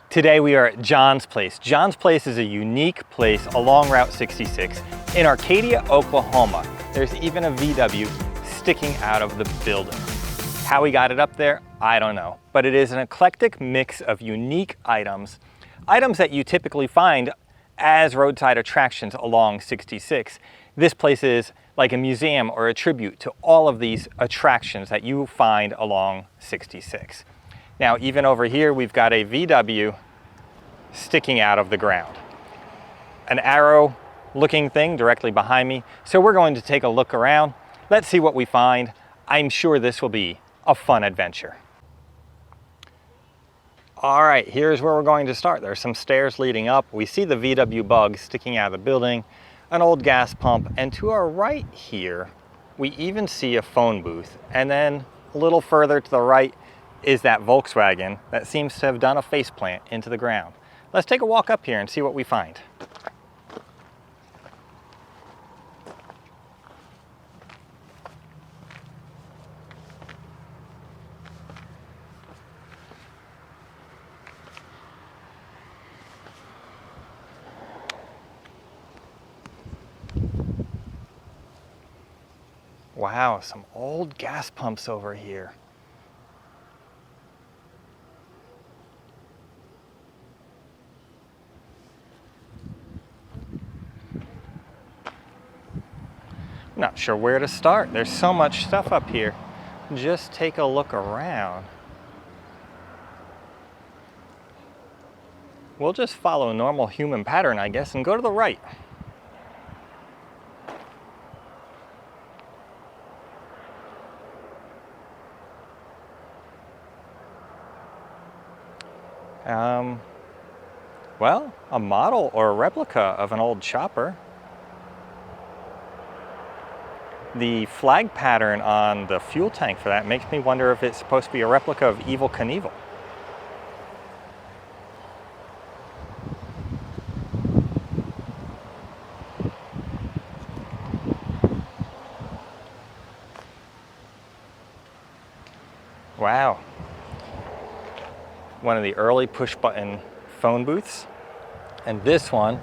Today we are at John's Place. John's Place is a unique place along Route 66 in Arcadia, Oklahoma. There's even a VW sticking out of the building. How we got it up there, I don't know. But it is an eclectic mix of unique items that you typically find as roadside attractions along 66. This place is like a museum or a tribute to all of these attractions that you find along 66. Now, even over here, we've got a VW sticking out of the ground. An arrow looking thing directly behind me. So we're going to take a look around. Let's see what we find. I'm sure this will be a fun adventure. All right, here's where we're going to start. There's some stairs leading up. We see the VW Bug sticking out of the building, an old gas pump, and to our right here, we even see a phone booth. And then a little further to the right is that Volkswagen that seems to have done a faceplant into the ground. Let's take a walk up here and see what we find. Wow, some old gas pumps over here. Not sure where to start. There's so much stuff up here. Just take a look around. We'll just follow a normal human pattern, I guess, and go to the right. Well, a model or a replica of an old chopper. The flag pattern on the fuel tank for that makes me wonder if it's supposed to be a replica of Evel Knievel. Wow. One of the early push-button phone booths. And this one,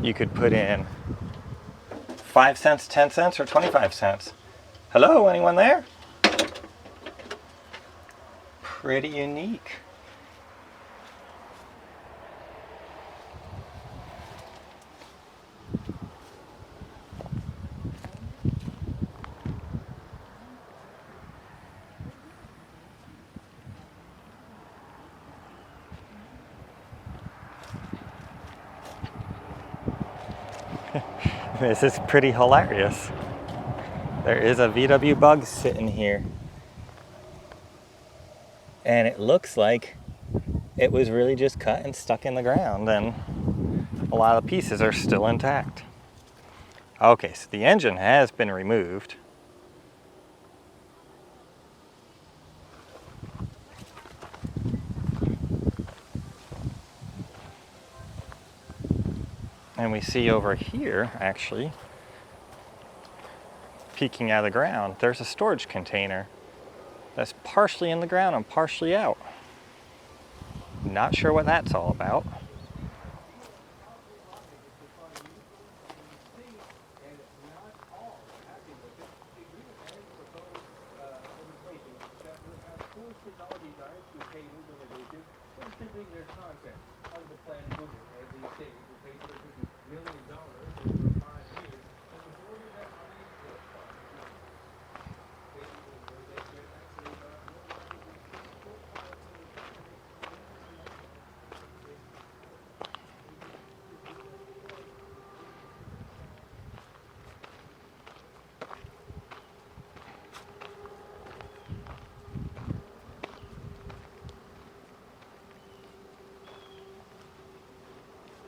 you could put in 5 cents, 10 cents, or 25 cents. Hello, anyone there? Pretty unique. This is pretty hilarious. There is a VW Bug sitting here. And it looks like it was really just cut and stuck in the ground, and a lot of the pieces are still intact. Okay, so the engine has been removed. And we see over here, actually, peeking out of the ground, there's a storage container that's partially in the ground and partially out. Not sure what that's all about.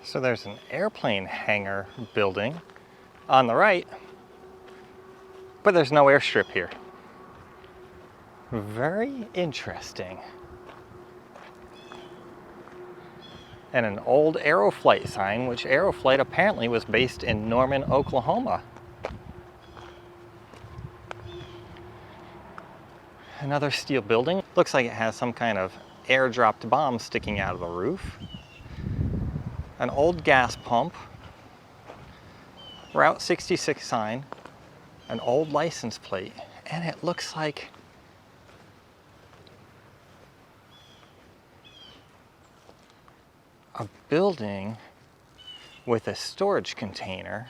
So there's an airplane hangar building on the right, but there's no airstrip here. Very interesting. And an old Aeroflight sign, which Aeroflight apparently was based in Norman, Oklahoma. Another steel building. Looks like it has some kind of airdropped bomb sticking out of the roof, an old gas pump, Route 66 sign, an old license plate, and it looks like a building with a storage container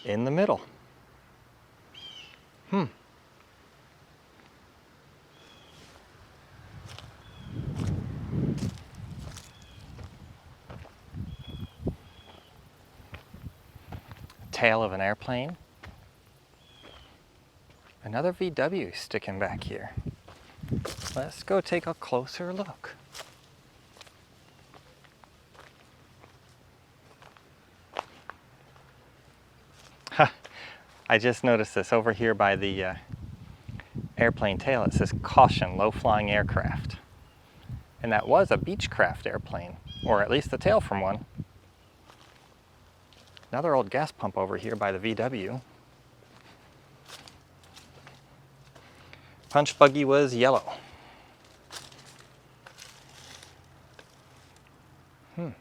in the middle. Tail of an airplane. Another VW sticking back here. Let's go take a closer look. I just noticed this over here by the airplane tail. It says caution, low-flying aircraft. And that was a Beechcraft airplane, or at least the tail from one. Another old gas pump over here by the VW. Punch buggy was yellow. I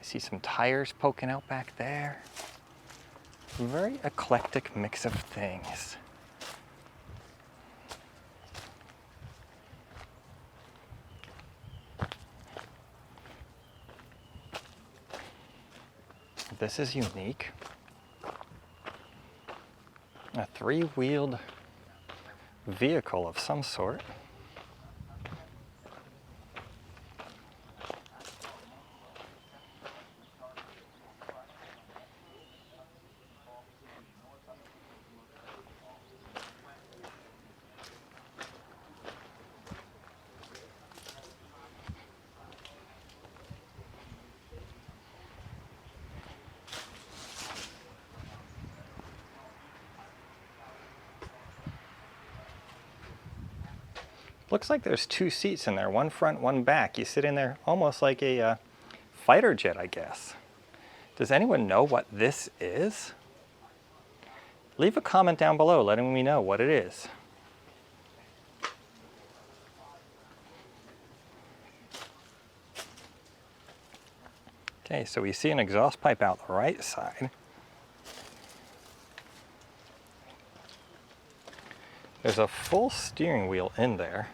see some tires poking out back there. Very eclectic mix of things. This is unique. A three-wheeled vehicle of some sort. Looks like there's two seats in there, one front, one back. You sit in there almost like a fighter jet, I guess. Does anyone know what this is? Leave a comment down below letting me know what it is. Okay, so we see an exhaust pipe out the right side. There's a full steering wheel in there.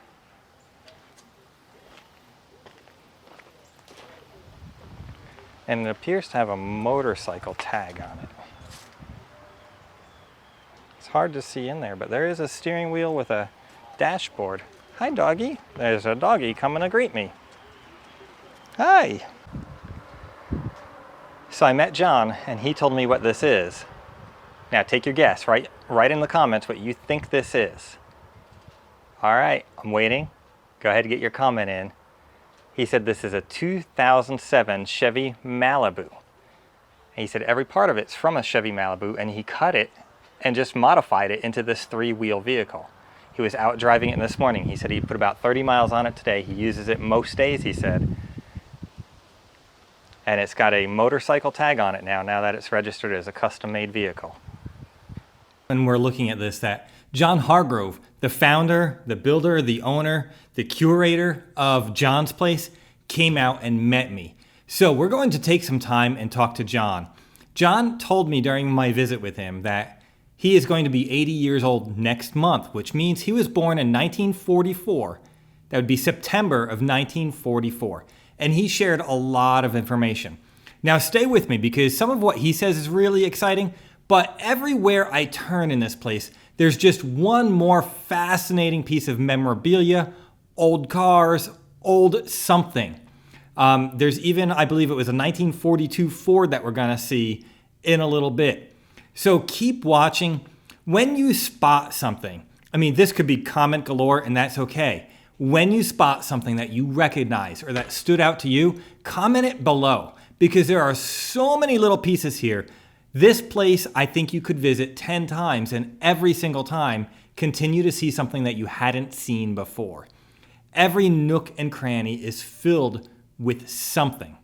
And it appears to have a motorcycle tag on it. It's hard to see in there, but there is a steering wheel with a dashboard. Hi, doggy. There's a doggy coming to greet me. Hi. So I met John, and he told me what this is. Now take your guess, write in the comments what you think this is. All right, I'm waiting. Go ahead and get your comment in. He said this is a 2007 Chevy Malibu. And he said every part of it's from a Chevy Malibu, and he cut it and just modified it into this three-wheel vehicle. He was out driving it this morning. He said he put about 30 miles on it today. He uses it most days, he said. And it's got a motorcycle tag on it now that it's registered as a custom-made vehicle. And we're looking at this, that John Hargrove, the founder, the builder, the owner, the curator of John's Place, came out and met me. So we're going to take some time and talk to John. John told me during my visit with him that he is going to be 80 years old next month, which means he was born in 1944. That would be September of 1944. And he shared a lot of information. Now stay with me because some of what he says is really exciting, but everywhere I turn in this place, there's just one more fascinating piece of memorabilia, old cars, old something. There's even, I believe it was a 1942 Ford that we're gonna see in a little bit. So keep watching. When you spot something, I mean, this could be comment galore and that's okay. When you spot something that you recognize or that stood out to you, comment it below because there are so many little pieces here. This place, I think you could visit 10 times and every single time continue to see something that you hadn't seen before. Every nook and cranny is filled with something.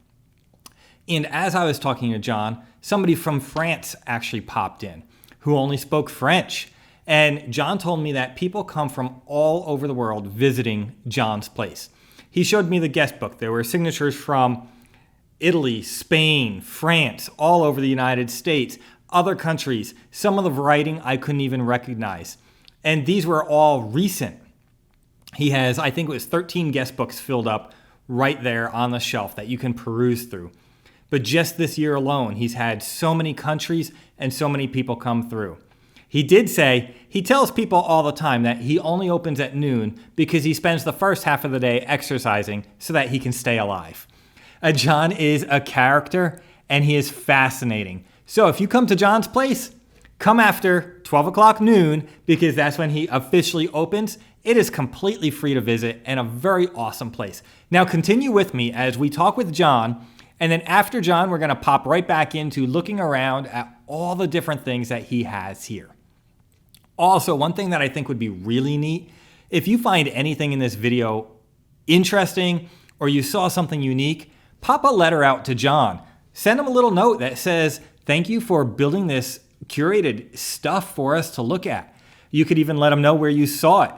And as I was talking to John, somebody from France actually popped in who only spoke French. And John told me that people come from all over the world visiting John's place. He showed me the guest book. There were signatures from Italy, Spain, France, all over the United States, other countries, some of the writing I couldn't even recognize. And these were all recent. He has, I think it was 13 guest books filled up right there on the shelf that you can peruse through. But just this year alone, he's had so many countries and so many people come through. He did say, he tells people all the time that he only opens at noon because he spends the first half of the day exercising so that he can stay alive. John is a character and he is fascinating. So if you come to John's place, come after 12 o'clock noon because that's when he officially opens. It is completely free to visit and a very awesome place. Now continue with me as we talk with John, and then after John, we're gonna pop right back into looking around at all the different things that he has here. Also, one thing that I think would be really neat, if you find anything in this video interesting or you saw something unique, pop a letter out to John. Send him a little note that says, thank you for building this curated stuff for us to look at. You could even let him know where you saw it.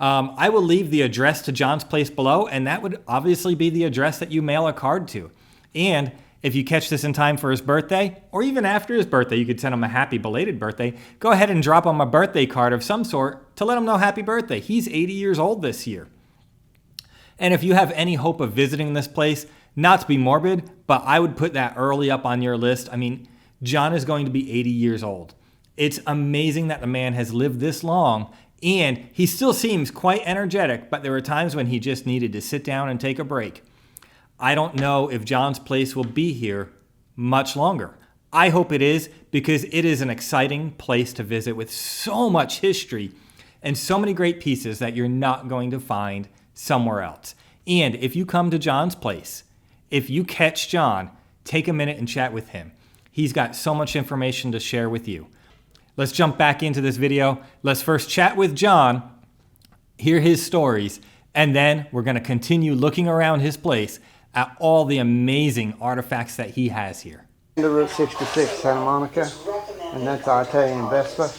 I will leave the address to John's place below, and that would obviously be the address that you mail a card to. And if you catch this in time for his birthday, or even after his birthday, you could send him a happy belated birthday. Go ahead and drop him a birthday card of some sort to let him know happy birthday. He's 80 years old this year. And if you have any hope of visiting this place, not to be morbid, but I would put that early up on your list. I mean, John is going to be 80 years old. It's amazing that the man has lived this long, and he still seems quite energetic, but there were times when he just needed to sit down and take a break. I don't know if John's place will be here much longer. I hope it is, because it is an exciting place to visit with so much history and so many great pieces that you're not going to find somewhere else. And if you come to John's place, if you catch John, take a minute and chat with him. He's got so much information to share with you. Let's jump back into this video. Let's first chat with John, hear his stories, and then we're going to continue looking around his place at all the amazing artifacts that he has here. Route 66, Santa Monica, and that's our Italian Vespa.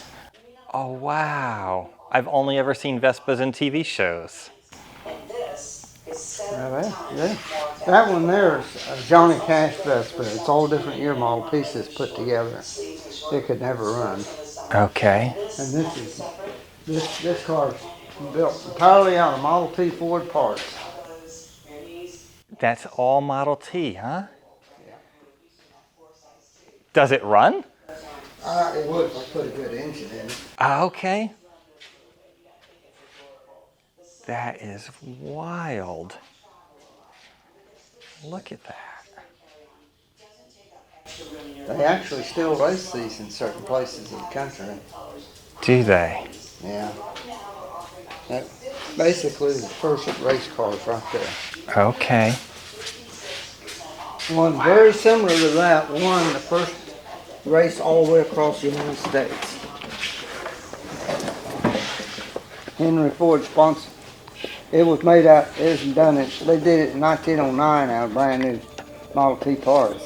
Oh, wow. I've only ever seen Vespas in TV shows. Yeah. That one there is a Johnny Cash Vespa. It's all different year model pieces put together. It could never run. Okay. And this car's built entirely out of Model T Ford parts. That's all Model T, huh? Yeah. Does it run? It would if I put a good engine in it. Okay. That is wild. Look at that. They actually still race these in certain places in the country. Do they? Yeah. That basically the first race cars right there. Okay. One very similar to that, won the first race all the way across the United States. Henry Ford sponsored. It was made out, they did it in 1909 out of brand new Model T parts.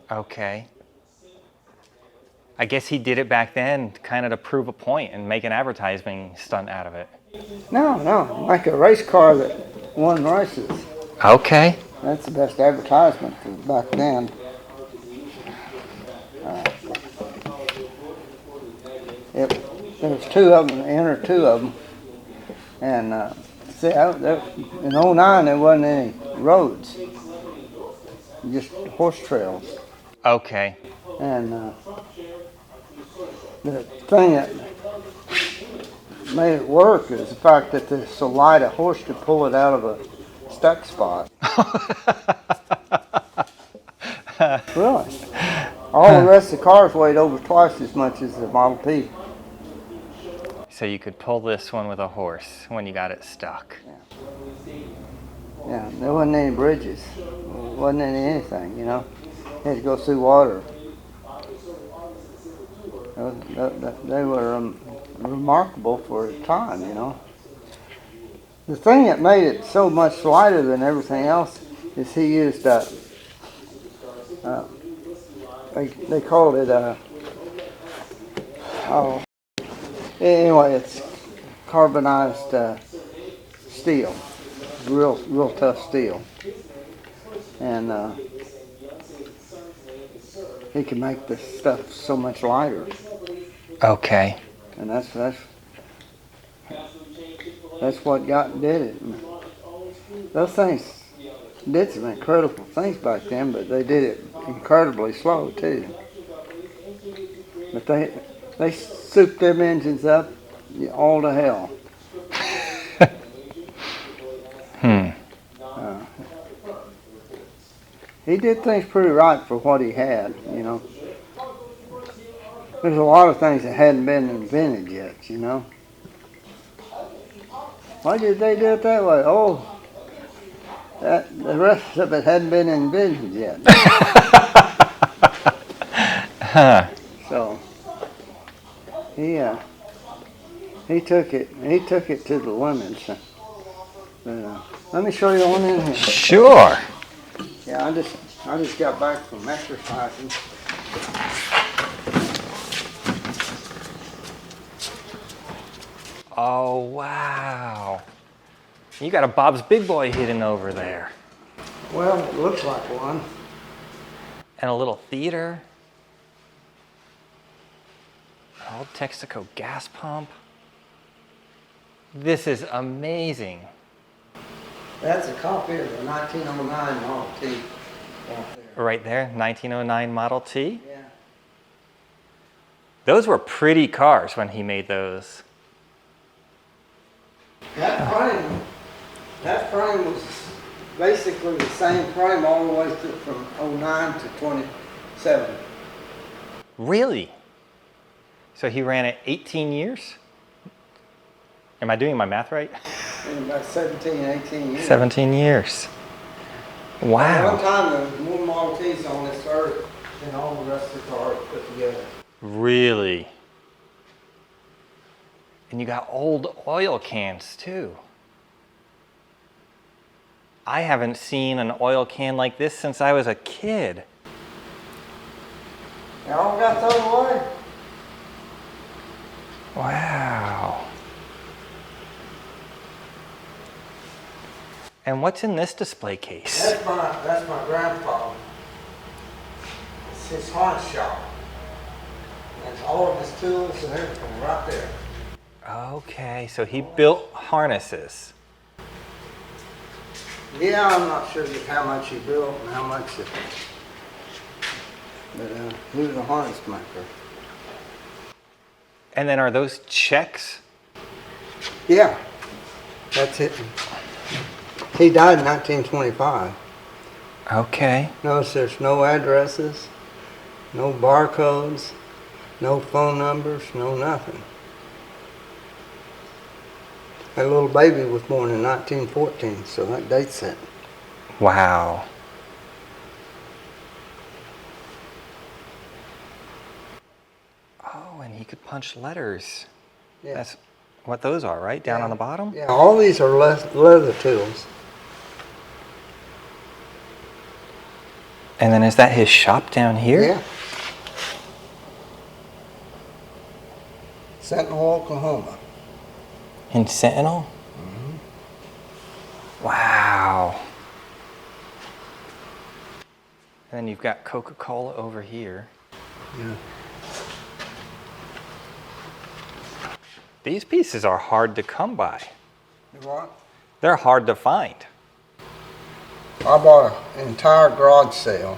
Okay. I guess he did it back then kind of to prove a point and make an advertising stunt out of it. No, like a race car that won races. Okay. That's the best advertisement back then. There was two of them, entered two of them. And see, in 09 there wasn't any roads, just horse trails. Okay. And the thing that made it work is the fact that there's so light a horse could pull it out of a stuck spot. Really. All the rest of the cars weighed over twice as much as the Model T. So you could pull this one with a horse when you got it stuck. Yeah, there wasn't any bridges. There wasn't anything, you know. You had to go through water. They were remarkable for the time, you know. The thing that made it so much lighter than everything else is he used they called it Anyway, it's carbonized steel, real tough steel, and he can make this stuff so much lighter. Okay. And that's what did it. Those things did some incredible things back then, but they did it incredibly slow too. But they souped them engines up all to hell. He did things pretty right for what he had, you know. There's a lot of things that hadn't been invented yet, you know. Why did they do it that way? Oh, the rest of it hadn't been invented yet. So he took it to the limits. Let me show you one in here. Sure. Yeah, I just got back from exercising. Oh, wow. You got a Bob's Big Boy hidden over there. Well, it looks like one. And a little theater. An old Texaco gas pump. This is amazing. That's a copy of the 1909 Model T. Right there, 1909 Model T. Yeah. Those were pretty cars when he made those. That frame was basically the same frame all the way from 09 to 27. Really? So he ran it 18 years? Am I doing my math right? In about 17, 18 years. 17 years. At Wow. one time, there was more Model Ts on this earth than all the rest of the cars put together. Really? And you got old oil cans too. I haven't seen an oil can like this since I was a kid. They all got thrown away. Wow. And what's in this display case? That's my grandfather. It's his harness shop. That's all of his tools and everything right there. Okay, so he built harnesses. Yeah, I'm not sure just how much he built and how much it. But he was a harness maker. And then are those checks? Yeah, that's it. He died in 1925. Okay. Notice there's no addresses, no barcodes, no phone numbers, no nothing. That little baby was born in 1914, so that dates it. Wow. Oh, and he could punch letters. Yeah. That's what those are, right? Down on the bottom? Yeah, all these are leather tools. And then is that his shop down here? Yeah. Sentinel, Oklahoma. In Sentinel? Mm-hmm. Wow. And then you've got CocaCola over here. Yeah. These pieces are hard to come by. You what? They're hard to find. I bought an entire garage sale.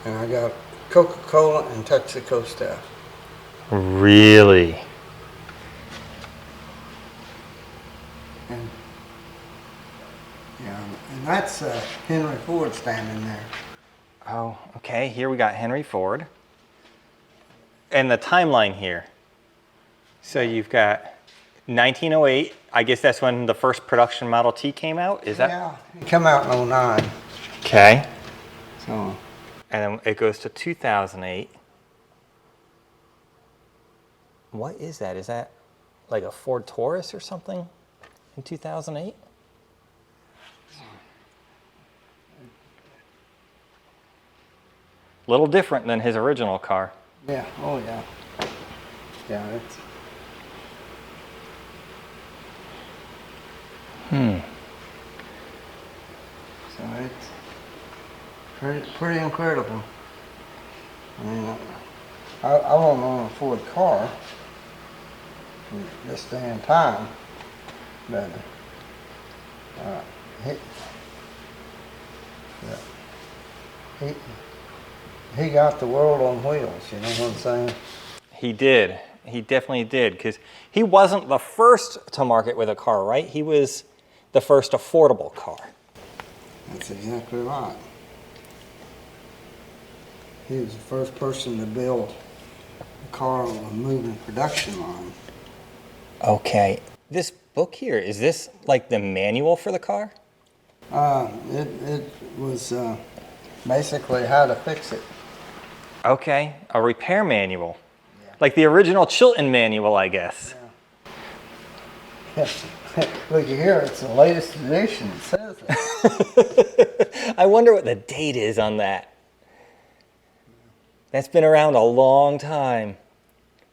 And I got CocaCola and Texaco stuff. Really? And yeah, and that's Henry Ford standing there. Oh, okay. Here we got Henry Ford. And the timeline here. So you've got 1908. I guess that's when the first production Model T came out. Is that? Yeah, it came out in 09. Okay. So. And then it goes to 2008. What is that? Is that like a Ford Taurus or something in 2008? Little different than his original car. Yeah, oh yeah. Yeah, it's... So it's pretty incredible. I mean, I won't own a Ford car in this day and time, but he, he, he got the world on wheels, you know what I'm saying? He did. He definitely did, because he wasn't the first to market with a car, right? He was the first affordable car. That's exactly right. He was the first person to build a car on a moving production line. Okay. This book here, is this like the manual for the car? It was basically how to fix it. Okay, a repair manual. Yeah. Like the original Chilton manual, I guess. Yeah. Look here, it's the latest edition, it says it. I wonder what the date is on that. That's been around a long time.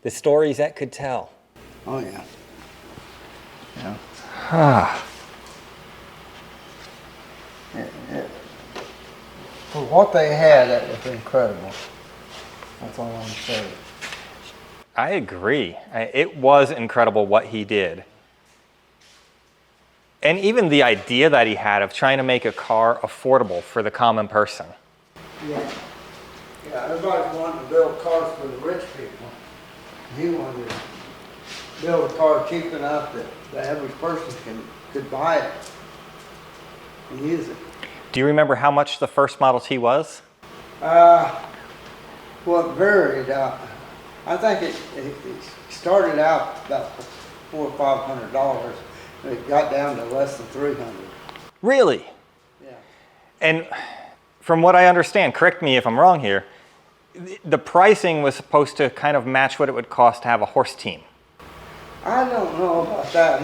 The stories that could tell. Oh yeah. Yeah. Ah. For what they had, that was incredible. That's all I'm saying. I agree. It was incredible what he did. And even the idea that he had of trying to make a car affordable for the common person. Yeah. Yeah, everybody's wanting to build cars for the rich people. He wanted to build a car cheap enough that the average person could buy it and use it. Do you remember how much the first Model T was? Well, it varied. I think it started out about $400 or $500. It got down to less than $300. Really? Yeah. And from what I understand, correct me if I'm wrong here, the pricing was supposed to kind of match what it would cost to have a horse team. I don't know about that.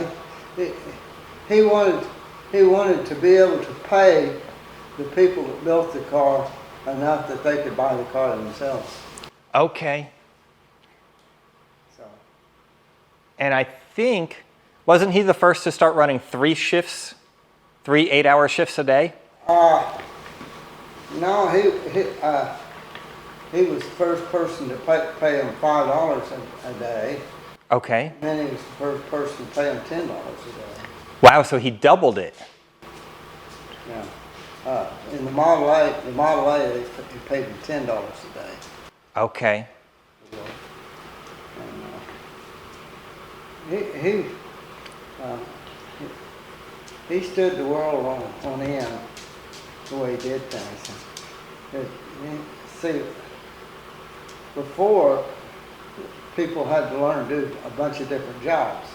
He wanted to be able to pay the people that built the car enough that they could buy the car themselves. Okay. So. And I think, wasn't he the first to start running 3 shifts, 3 8-hour shifts a day? No, he was the first person to pay him $5 a day. Okay. And then he was the first person to pay him $10 a day. Wow, so he doubled it. Yeah. In the Model A, they paid him $10 a day. Okay. And he stood the world on end the way he did things. See, before, people had to learn to do a bunch of different jobs.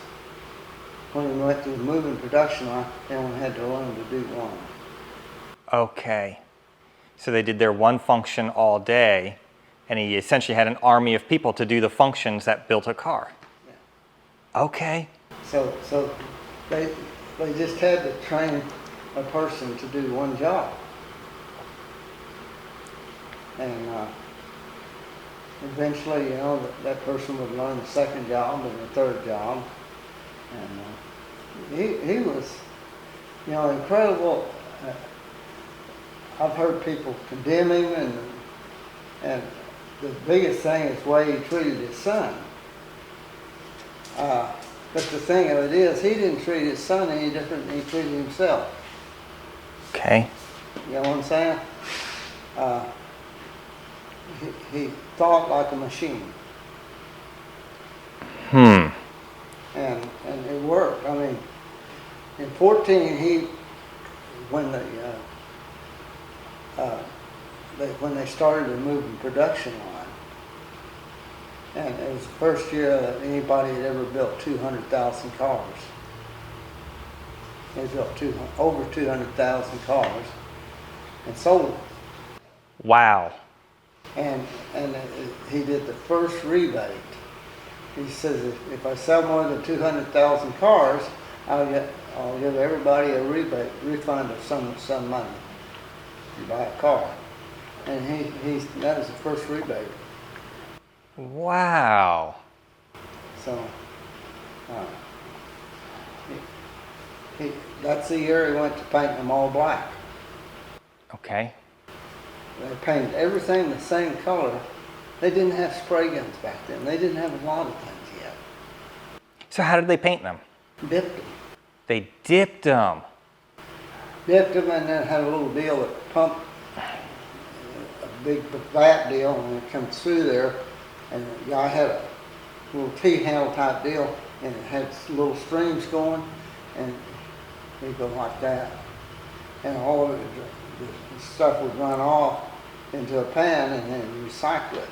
When we went to the moving production line, they only had to learn to do one. Okay. So they did their one function all day, and he essentially had an army of people to do the functions that built a car. Yeah. Okay. So they just had to train a person to do one job. And eventually, you know, that person would learn the second job and the third job. And he was, you know, incredible. I've heard people condemn him, and the biggest thing is the way he treated his son. But the thing of it is, he didn't treat his son any different than he treated himself. Okay. You know what I'm saying? He thought like a machine. And it worked. I mean, in 14, when they started the moving production line, and it was the first year that anybody had ever built 200,000 cars. They built over 200,000 cars and sold them. Wow. And he did the first rebate. He says, if I sell more than 200,000 cars, I'll give everybody a refund of some money to buy a car. And that was the first rebate. Wow. So, that's the year he went to painting them all black. Okay. They painted everything the same color. They didn't have spray guns back then. They didn't have a lot of things yet. So how did they paint them? Dipped them. They dipped them. Dipped them and then had a little deal that pumped, a big vat deal, and it comes through there. And the guy had a little T-handle type deal, and it had little streams going, and they go like that. And all of it, the stuff would run off into a pan and then recycle it.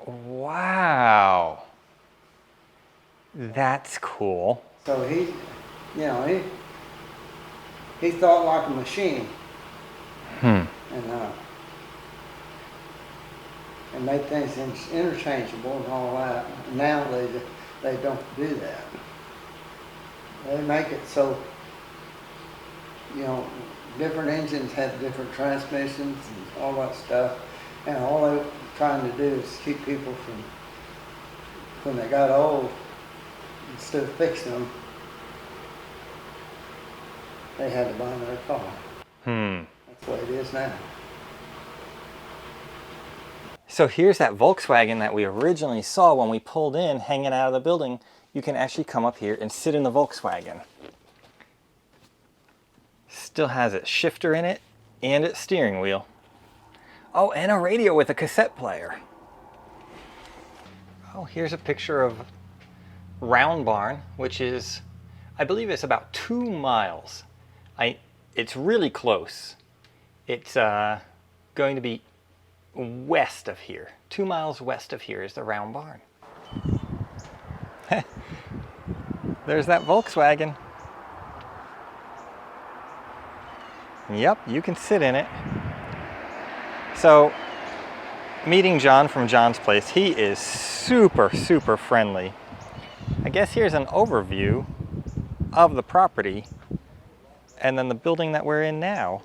Wow. That's cool. So he thought like a machine. And made things interchangeable and all that. Now they don't do that. They make it so, different engines have different transmissions and all that stuff. And all they're trying to do is keep people from, when they got old, instead of fixing them, they had to buy another car. That's the way it is now. So here's that Volkswagen that we originally saw when we pulled in, hanging out of the building. You can actually come up here and sit in the Volkswagen. Still has its shifter in it and its steering wheel. Oh, and a radio with a cassette player. Oh, here's a picture of Round Barn, which is, I believe it's about 2 miles. It's really close. It's going to be west of here. 2 miles west of here is the Round Barn. There's that Volkswagen. Yep, you can sit in it. So, meeting John from John's Place, he is super, super friendly. I guess here's an overview of the property and then the building that we're in now,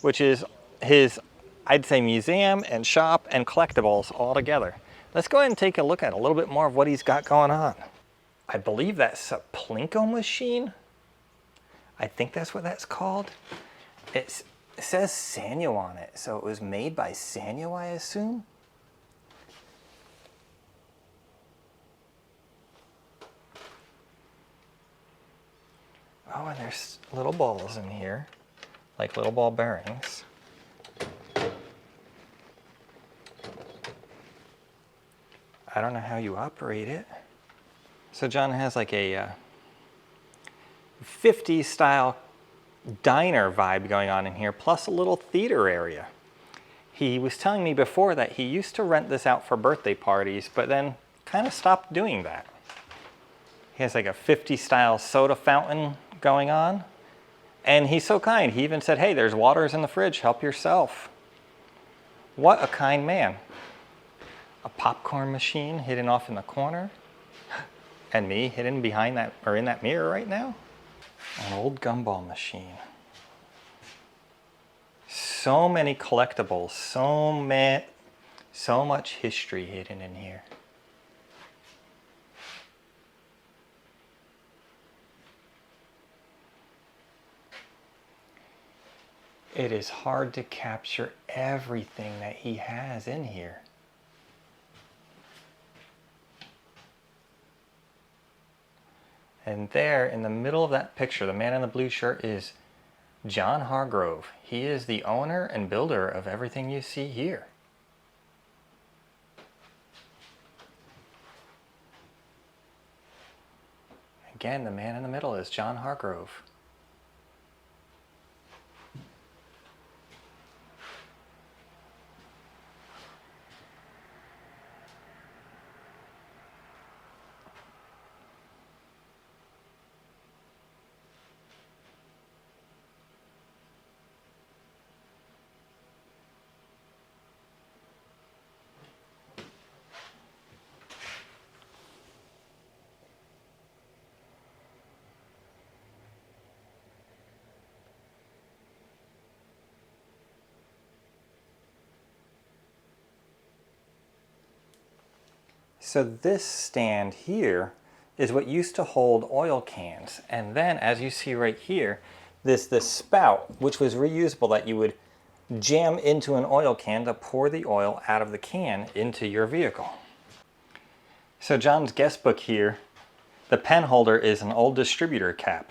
which is his, I'd say, museum and shop and collectibles all together. Let's go ahead and take a look at a little bit more of what he's got going on. I believe that's a Plinko machine. I think that's what that's called. It says Sanyo on it, so it was made by Sanyo, I assume. Oh, and there's little balls in here, like little ball bearings. I don't know how you operate it. So John has like a 50s style diner vibe going on in here, plus a little theater area. He was telling me before that he used to rent this out for birthday parties, but then kind of stopped doing that. He has like a 50s style soda fountain going on, and he's so kind. He even said, hey, there's waters in the fridge, help yourself. What a kind man. A popcorn machine hidden off in the corner, and me hidden behind that, or in that mirror right now. An old gumball machine. So many collectibles, so much history hidden in here. It is hard to capture everything that he has in here. And there, in the middle of that picture, the man in the blue shirt is John Hargrove. He is the owner and builder of everything you see here. Again, the man in the middle is John Hargrove. So this stand here is what used to hold oil cans. And then, as you see right here, this spout, which was reusable, that you would jam into an oil can to pour the oil out of the can into your vehicle. So John's guest book here, the pen holder is an old distributor cap.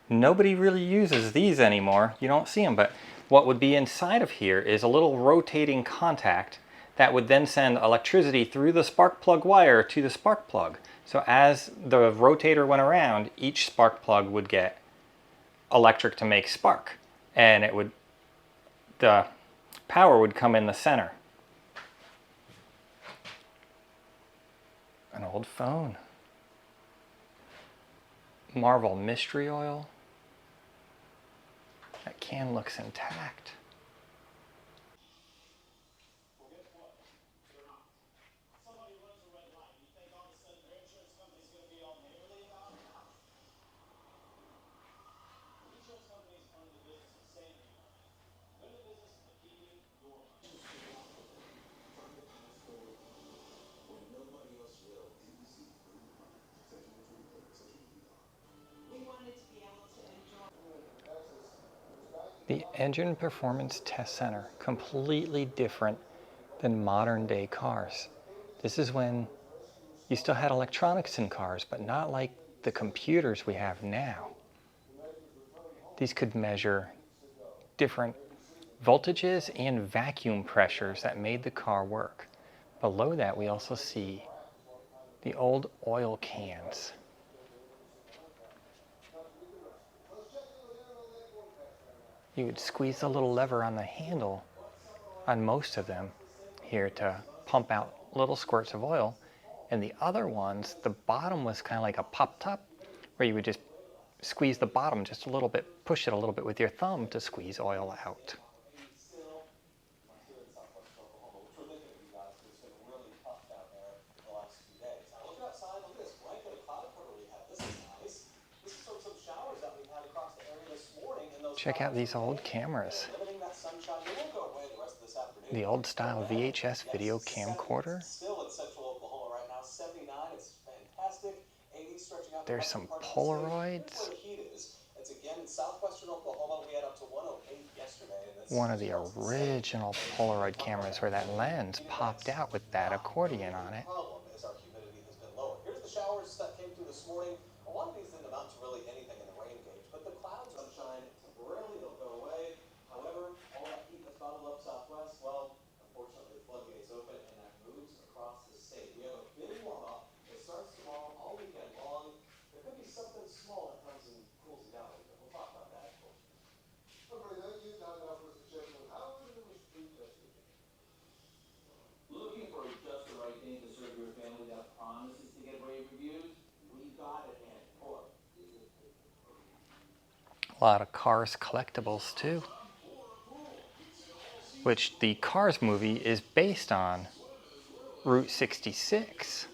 Nobody really uses these anymore. You don't see them, but what would be inside of here is a little rotating contact that would then send electricity through the spark plug wire to the spark plug. So as the rotator went around, each spark plug would get electric to make spark, and the power would come in the center. An old phone. Marvel mystery oil. That can looks intact. The Engine Performance Test Center, completely different than modern day cars. This is when you still had electronics in cars, but not like the computers we have now. These could measure different voltages and vacuum pressures that made the car work. Below that, we also see the old oil cans. You would squeeze the little lever on the handle on most of them here to pump out little squirts of oil. And the other ones, the bottom was kind of like a pop top, where you would just squeeze the bottom just a little bit, push it a little bit with your thumb to squeeze oil out. Check out these old cameras. The old style VHS video camcorder. There's some Polaroids. One of the original Polaroid cameras where that lens popped out with that accordion on it. Here's the showers that came through this morning. A lot of these didn't amount to really anything in the rain gauge, but the clouds sunshine temporarily, they'll go away. However, all that heat that's bottled up southwest, well, unfortunately the floodgates open and that moves across the state. We have a big warm up. It starts tomorrow all weekend long. There could be something small that comes and cools it down a little bit. We'll talk about that. Looking for just the right thing to serve your family that promises to get rave reviews? We got it, and boy, is it. A lot of Cars collectibles too, which the Cars movie is based on Route 66.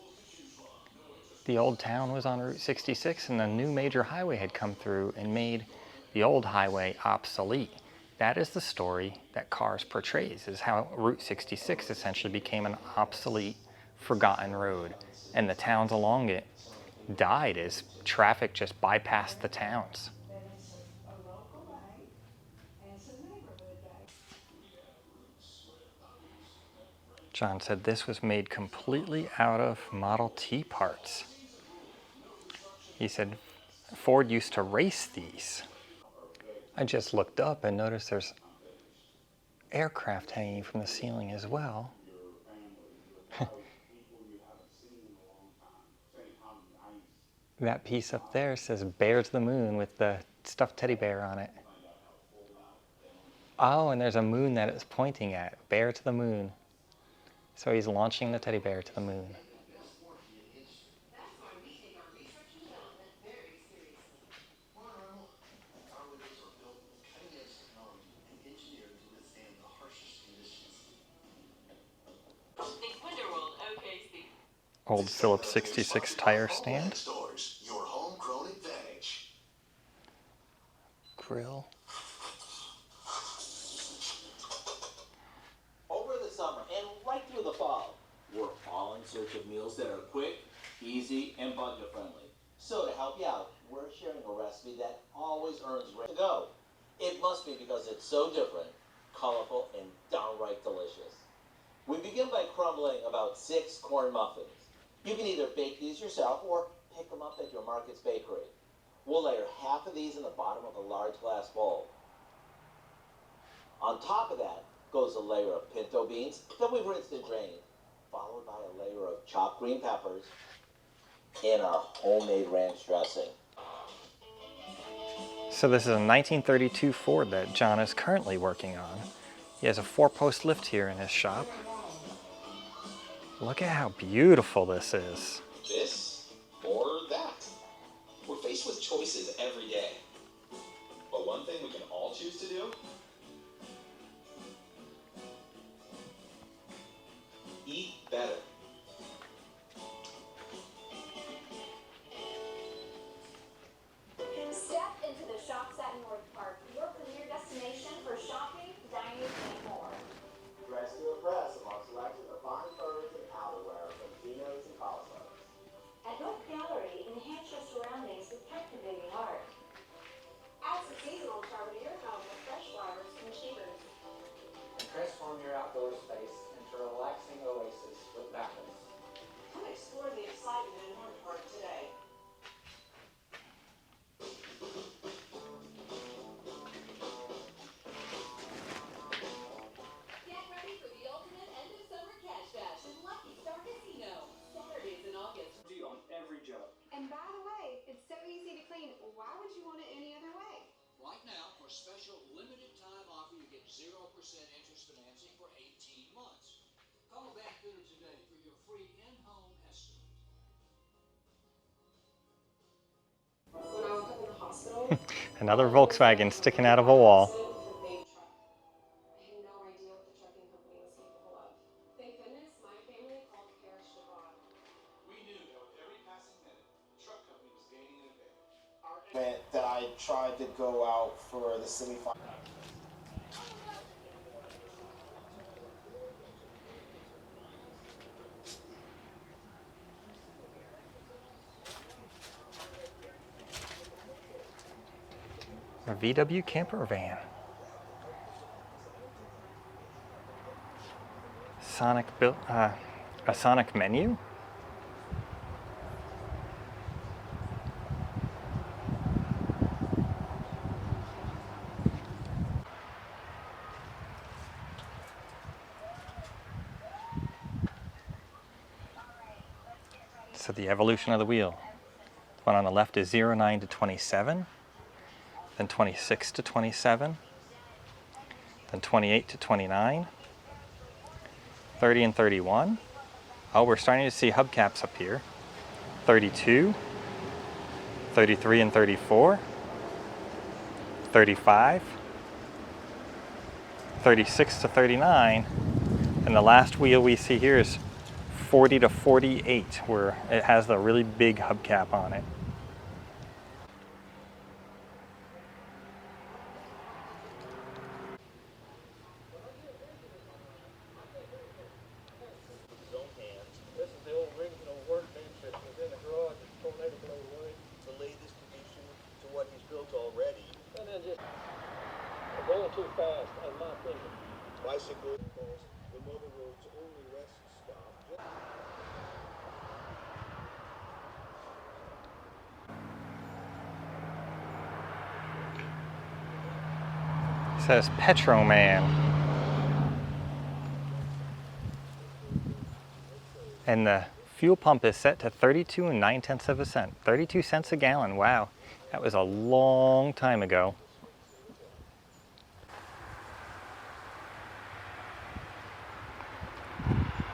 The old town was on Route 66 and a new major highway had come through and made the old highway obsolete. That is the story that Cars portrays, is how Route 66 essentially became an obsolete, forgotten road. And the towns along it died as traffic just bypassed the towns. John said this was made completely out of Model T parts. He said Ford used to race these. I just looked up and noticed there's aircraft hanging from the ceiling as well. That piece up there says Bear to the Moon with the stuffed teddy bear on it. Oh, and there's a moon that it's pointing at. Bear to the Moon. So he's launching the teddy bear to the moon. Old Phillips 66 tire stand. Grill. Over the summer and right through the fall, we're all in search of meals that are quick, easy, and budget-friendly. So to help you out, we're sharing a recipe that always earns to go. It must be because it's so different, colorful, and downright delicious. We begin by crumbling about 6 corn muffins. You can either bake these yourself or pick them up at your market's bakery. We'll layer half of these in the bottom of a large glass bowl. On top of that goes a layer of pinto beans that we've rinsed and drained, followed by a layer of chopped green peppers and our homemade ranch dressing. So this is a 1932 Ford that John is currently working on. He has a 4-post lift here in his shop. Look at how beautiful this is. This or that. We're faced with choices every day. But one thing we can all choose to do? Eat better. Step into the Shops at North Park, your premier destination for shopping, dining, and more. Dress to impress among selection of fine furs and outerwear from Geno's and Cosmos. At North Gallery, enhance your surroundings with captivating art. Add some seasonal charm to your home with fresh flowers and shivers. And transform your outdoor space into a relaxing oasis with mountains. Come explore the excitement in North Park today. Get ready for the ultimate end of summer cash bash in Lucky Star Casino. Saturdays in August. On every job. And by the way, it's so easy to clean. Why would you want it any other way? Right now, for special limited time offer, you get 0% interest financing for 18 months. Call Back Bidder today for your free in-home estimate. When I woke up in the hospital, Another Volkswagen sticking out of a wall. with a big truck. I had no idea what the trucking company was capable of. Thank goodness my family called Parish Devon. We knew that with every passing minute, the truck company was gaining an advantage. That I tried to go out for the semifinal. A VW camper van. A Sonic menu? So the evolution of the wheel. The one on the left is 09 to 27, then 26 to 27, then 28 to 29, 30 and 31. Oh, we're starting to see hubcaps up here. 32, 33 and 34, 35, 36 to 39, and the last wheel we see here is 40 to 48, where it has the really big hubcap on it. This is the old original workbench that was in the garage that the tornado blew away. The latest addition to what he's built already. And then just going too fast, in my opinion. Bicycle calls the Motor Road's only rest stop. It says Petroman. And the fuel pump is set to 32 and 9/10 of a cent. 32 cents a gallon. Wow, that was a long time ago.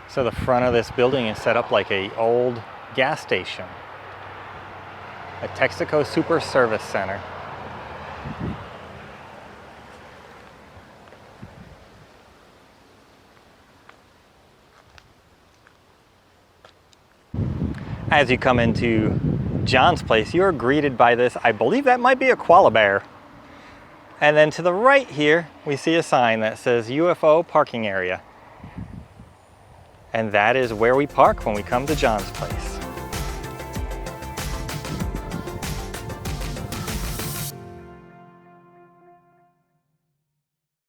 So the front of this building is set up like an old gas station. A Texaco Super Service Center. As you come into John's place, you're greeted by this, I believe that might be a koala bear. And then to the right here, we see a sign that says UFO parking area. And that is where we park when we come to John's place.